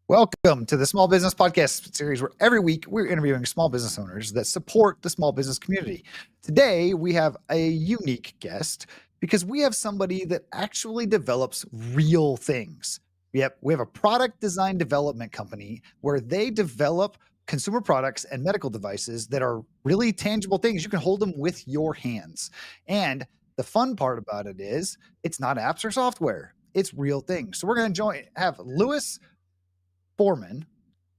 Welcome to the Small Business Podcast series, where every week we're interviewing small business owners that support the small business community. Today, we have a unique guest because we have somebody that actually develops real things. We have a product design development company where they develop consumer products and medical devices that are really tangible things. You can hold them with your hands. And the fun part about it is it's not apps or software. It's real things. So we're going to have Lewis Foreman,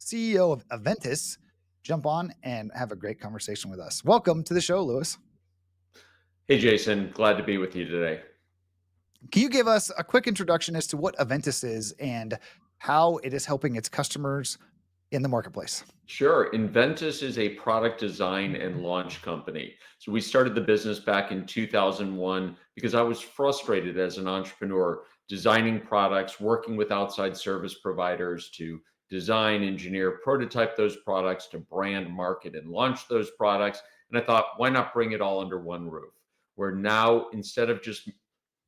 CEO of Eventys, jump on and have a great conversation with us. Welcome to the show, Lewis. Hey, Jason. Glad to be with you today. Can you give us a quick introduction as to what Eventys is and how it is helping its customers in the marketplace? Sure. Eventys is a product design and launch company. So we started the business back in 2001 because I was frustrated as an entrepreneur designing products, working with outside service providers to design, engineer, prototype those products, to brand, market, and launch those products. And I thought, why not bring it all under one roof? Where now, instead of just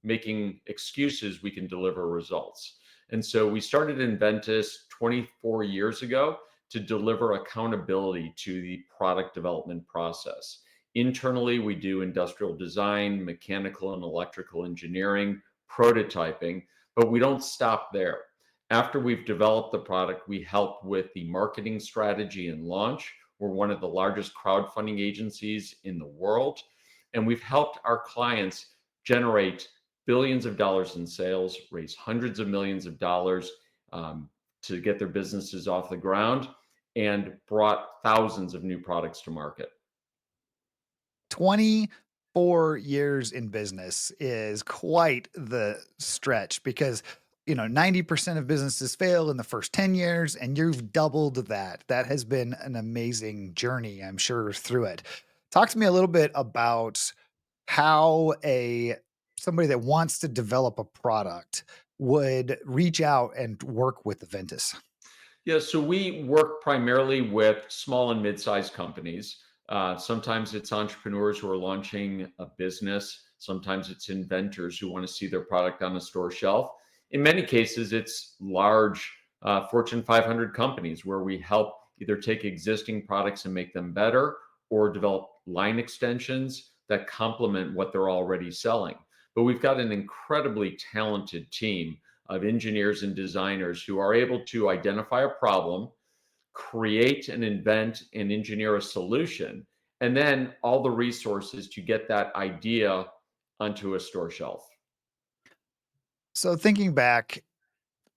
making excuses, we can deliver results. And so we started Eventys 24 years ago to deliver accountability to the product development process. Internally, we do industrial design, mechanical and electrical engineering, prototyping, but we don't stop there. After we've developed the product, we help with the marketing strategy and launch. We're one of the largest crowdfunding agencies in the world, and we've helped our clients generate billions of dollars in sales, raise hundreds of millions of dollars to get their businesses off the ground, and brought thousands of new products to market. 24 years in business is quite the stretch because 90% of businesses fail in the first 10 years, and you've doubled that. That has been an amazing journey, I'm sure, through it. Talk to me a little bit about how somebody that wants to develop a product would reach out and work with Eventys. Yeah, so we work primarily with small and mid-sized companies. Sometimes it's entrepreneurs who are launching a business. Sometimes it's inventors who want to see their product on a store shelf. In many cases, it's large Fortune 500 companies where we help either take existing products and make them better or develop line extensions that complement what they're already selling. But we've got an incredibly talented team of engineers and designers who are able to identify a problem, create and invent and engineer a solution, and then all the resources to get that idea onto a store shelf. So thinking back,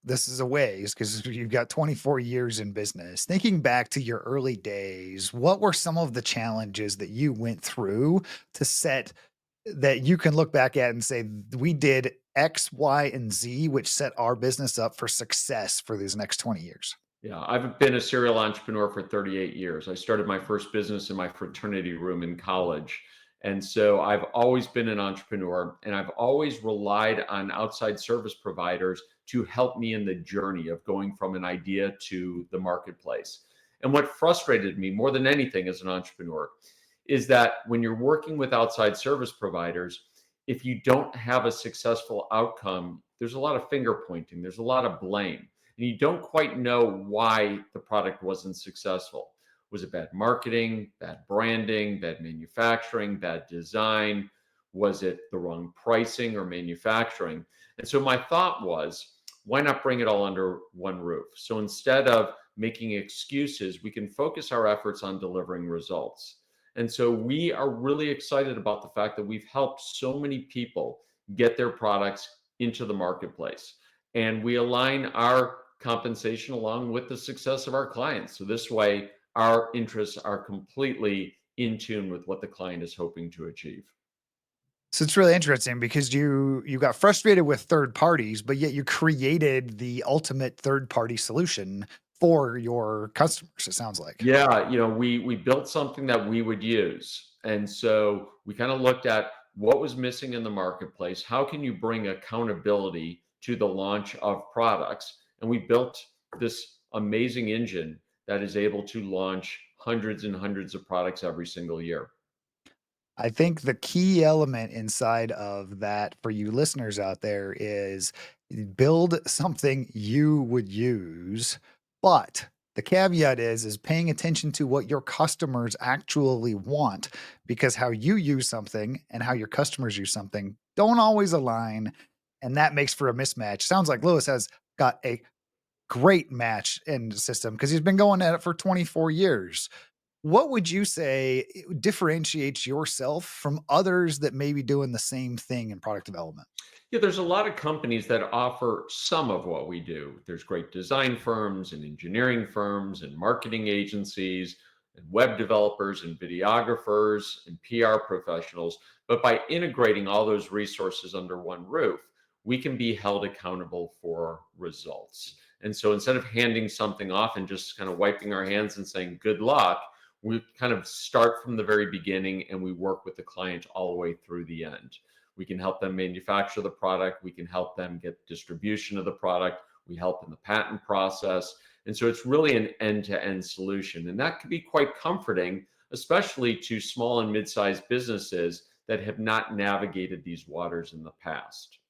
this is a ways because you've got 24 years in business. Thinking back to your early days, what were some of the challenges that you went through to set that you can look back at and say, we did X, Y, and Z, which set our business up for success for these next 20 years? Yeah, I've been a serial entrepreneur for 38 years. I started my first business in my fraternity room in college. And so I've always been an entrepreneur, and I've always relied on outside service providers to help me in the journey of going from an idea to the marketplace. And what frustrated me more than anything as an entrepreneur is that when you're working with outside service providers, if you don't have a successful outcome, there's a lot of finger pointing, there's a lot of blame, and you don't quite know why the product wasn't successful. Was it bad marketing, bad branding, bad manufacturing, bad design? Was it the wrong pricing or manufacturing? And so my thought was, why not bring it all under one roof? So instead of making excuses, we can focus our efforts on delivering results. And so we are really excited about the fact that we've helped so many people get their products into the marketplace. And we align our compensation along with the success of our clients. So this way, our interests are completely in tune with what the client is hoping to achieve. So it's really interesting because you got frustrated with third parties, but yet you created the ultimate third party solution for your customers, it sounds like. Yeah, we built something that we would use. And so we kind of looked at what was missing in the marketplace. How can you bring accountability to the launch of products? And we built this amazing engine that is able to launch hundreds and hundreds of products every single year. I think the key element inside of that for you listeners out there is build something you would use But the caveat is paying attention to what your customers actually want, because how you use something and how your customers use something don't always align, and that makes for a mismatch. Sounds like Lewis has got a great match in the system because he's been going at it for 24 years. What would you say differentiates yourself from others that may be doing the same thing in product development? Yeah, there's a lot of companies that offer some of what we do. There's great design firms and engineering firms and marketing agencies and web developers and videographers and PR professionals. But by integrating all those resources under one roof, we can be held accountable for results. And so instead of handing something off and just kind of wiping our hands and saying good luck, we kind of start from the very beginning and we work with the client all the way through the end. We can help them manufacture the product. We can help them get distribution of the product. We help in the patent process. And so it's really an end to end solution. And that can be quite comforting, especially to small and mid sized businesses that have not navigated these waters in the past.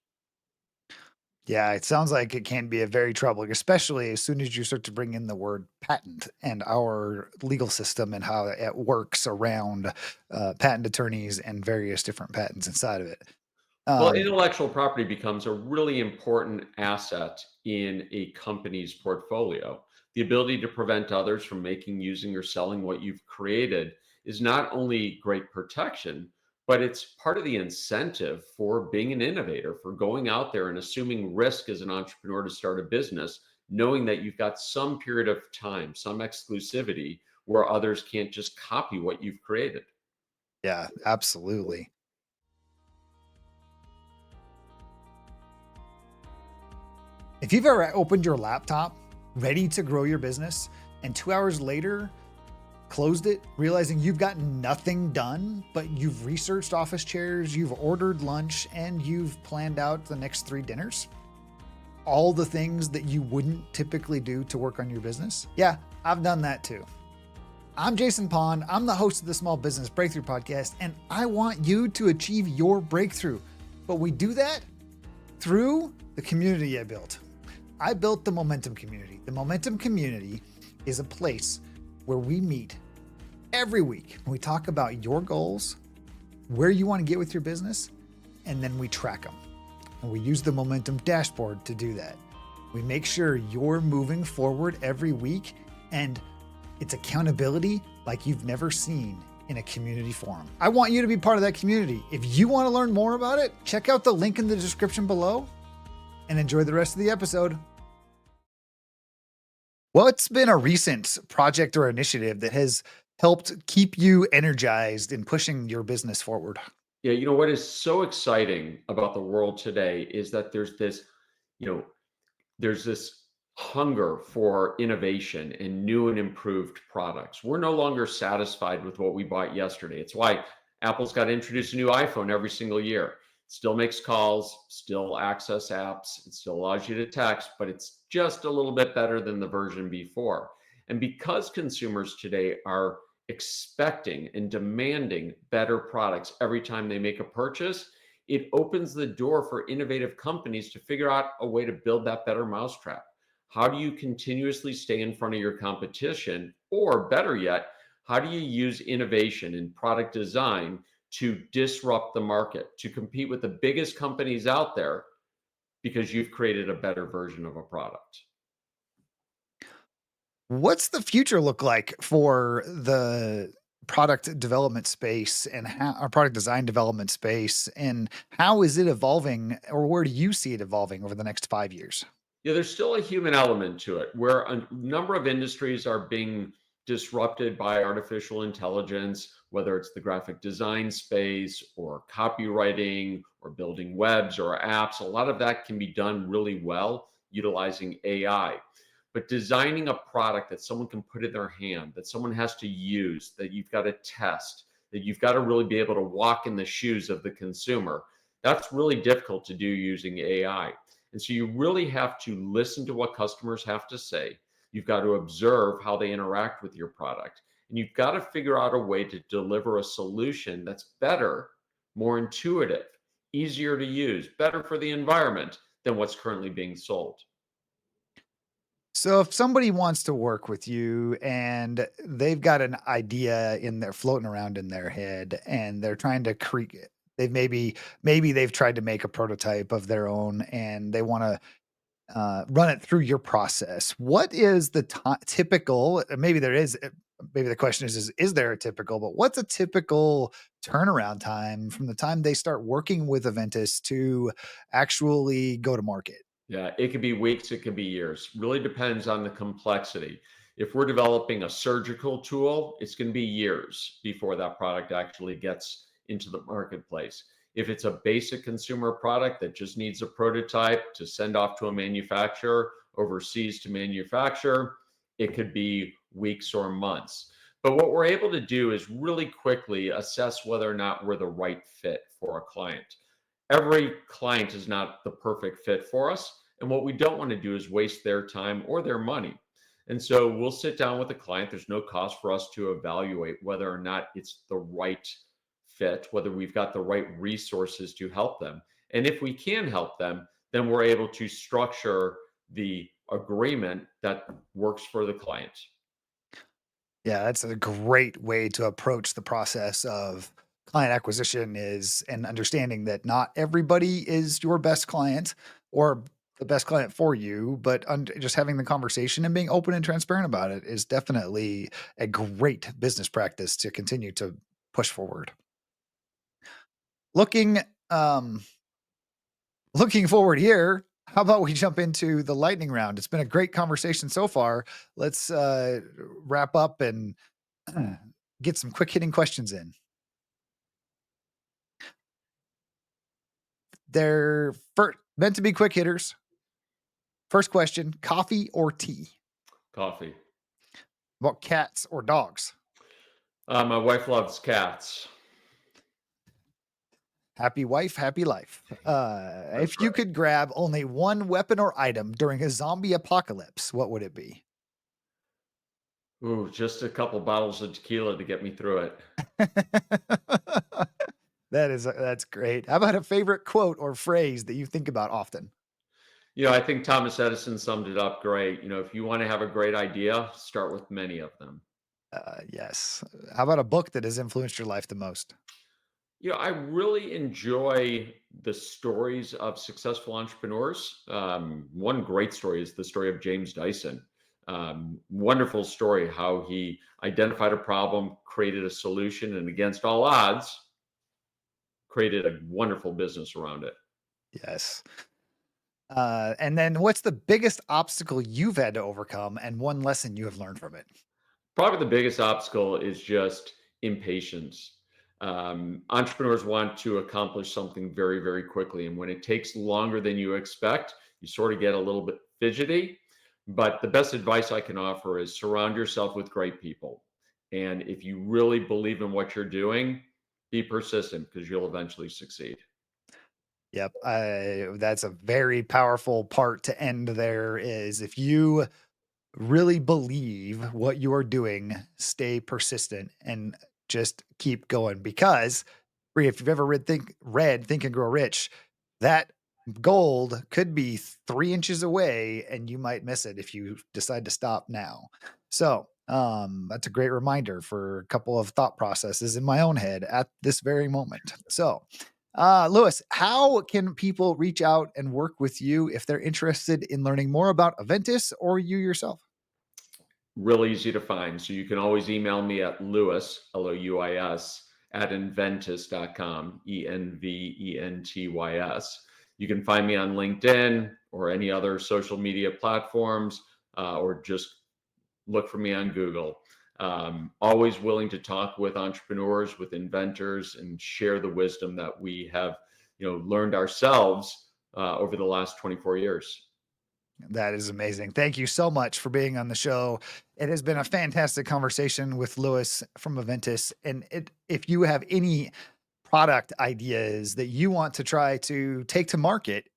Yeah, it sounds like it can be a very troubling, especially as soon as you start to bring in the word patent and our legal system and how it works around patent attorneys and various different patents inside of it. Well, Um, intellectual property becomes a really important asset in a company's portfolio. The ability to prevent others from making, using, or selling what you've created is not only great protection, but it's part of the incentive for being an innovator, for going out there and assuming risk as an entrepreneur to start a business, knowing that you've got some period of time, some exclusivity where others can't just copy what you've created. yeah, absolutely. If you've ever opened your laptop ready to grow your business and 2 hours later closed it, realizing you've gotten nothing done, but you've researched office chairs, you've ordered lunch, and you've planned out the next 3 dinners, all the things that you wouldn't typically do to work on your business. Yeah, I've done that too. I'm Jason Pond. I'm the host of the Small Business Breakthrough Podcast, and I want you to achieve your breakthrough. But we do that through the community I built. I built the Momentum Community. The Momentum Community is a place where we meet every week. We talk about your goals, where you want to get with your business, and then we track them. And we use the Momentum dashboard to do that. We make sure you're moving forward every week, and it's accountability like you've never seen in a community forum. I want you to be part of that community. If you want to learn more about it, check out the link in the description below and enjoy the rest of the episode. What's been a recent project or initiative that has helped keep you energized in pushing your business forward? Yeah, what is so exciting about the world today is that you know, there's this hunger for innovation and new and improved products. We're no longer satisfied with what we bought yesterday. It's why Apple's got to introduce a new iPhone every single year. Still makes calls, still access apps, it still allows you to text, but it's just a little bit better than the version before. And because consumers today are expecting and demanding better products every time they make a purchase, it opens the door for innovative companies to figure out a way to build that better mousetrap. How do you continuously stay in front of your competition? Or better yet, how do you use innovation in product design to disrupt the market, to compete with the biggest companies out there because you've created a better version of a product? What's the future look like for the product development space and how or product design development space, and how is it evolving, or where do you see it evolving over the next 5 years? Yeah, there's still a human element to it where a number of industries are being disrupted by artificial intelligence, whether it's the graphic design space or copywriting or building webs or apps. A lot of that can be done really well utilizing AI. But designing a product that someone can put in their hand, that someone has to use, that you've got to test, that you've got to really be able to walk in the shoes of the consumer, that's really difficult to do using AI. And so you really have to listen to what customers have to say. You've got to observe how they interact with your product. And you've got to figure out a way to deliver a solution that's better, more intuitive, easier to use, better for the environment than what's currently being sold. So if somebody wants to work with you and they've got an idea in their floating around in their head and they're trying to create they've maybe they've tried to make a prototype of their own and they want to run it through your process. What is the typical? Maybe there is. Maybe the question is there a typical? But what's a typical turnaround time from the time they start working with Aventus to actually go to market? Yeah, it could be weeks, it could be years. Really depends on the complexity. If we're developing a surgical tool, it's going to be years before that product actually gets into the marketplace. If it's a basic consumer product that just needs a prototype to send off to a manufacturer overseas to manufacture, it could be weeks or months. But what we're able to do is really quickly assess whether or not we're the right fit for a client. Every client is not the perfect fit for us. And what we don't want to do is waste their time or their money. And so we'll sit down with the client. There's no cost for us to evaluate whether or not it's the right fit, whether we've got the right resources to help them. And if we can help them, then we're able to structure the agreement that works for the client. Yeah, that's a great way to approach the process of client acquisition is and understanding that not everybody is your best client or the best client for you, but just having the conversation and being open and transparent about it is definitely a great business practice to continue to push forward. Looking um looking forward here, how about we jump into the lightning round? It's been a great conversation so far. Let's wrap up and get some quick hitting questions in. They're meant to be quick hitters. First question, coffee or tea? Coffee. About cats or dogs? My wife loves cats. Happy wife, happy life. That's If you right. could grab only one weapon or item during a zombie apocalypse, what would it be? Ooh, just a couple bottles of tequila to get me through it. That's great. How about a favorite quote or phrase that you think about often? I think Thomas Edison summed it up great. If you want to have a great idea, start with many of them. Yes. How about a book that has influenced your life the most? I really enjoy the stories of successful entrepreneurs. One great story is the story of James Dyson. Wonderful story how he identified a problem, created a solution, and against all odds, created a wonderful business around it. Yes. And then what's the biggest obstacle you've had to overcome and one lesson you have learned from it? Probably the biggest obstacle is just impatience. Entrepreneurs want to accomplish something very, very quickly. And when it takes longer than you expect, you sort of get a little bit fidgety. But the best advice I can offer is surround yourself with great people. And if you really believe in what you're doing, be persistent because you'll eventually succeed. Yep. That's a very powerful part to end there is if you really believe what you are doing, stay persistent and just keep going because if you've ever read Think and Grow Rich, that gold could be 3 inches away and you might miss it if you decide to stop now. So, that's a great reminder for a couple of thought processes in my own head at this very moment. So, Lewis, how can people reach out and work with you if they're interested in learning more about Aventus or you yourself? Real easy to find. So you can always email me at Lewis, Louis, at Enventys.com, Enventys. You can find me on LinkedIn or any other social media platforms, or just look for me on Google. Always willing to talk with entrepreneurs, with inventors, and share the wisdom that we have, learned ourselves over the last 24 years. That is amazing. Thank you so much for being on the show. It has been a fantastic conversation with Lewis from Aventus. And if you have any product ideas that you want to try to take to market,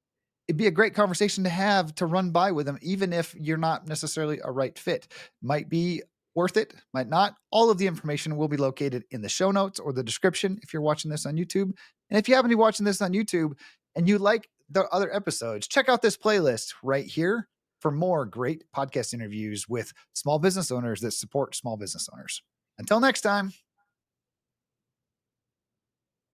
it'd be a great conversation to have to run by with them, even if you're not necessarily a right fit. Might be worth it, might not. All of the information will be located in the show notes or the description if you're watching this on YouTube. And if you happen to be watching this on YouTube and you like the other episodes, check out this playlist right here. for more great podcast interviews with small business owners that support small business owners. Until next time.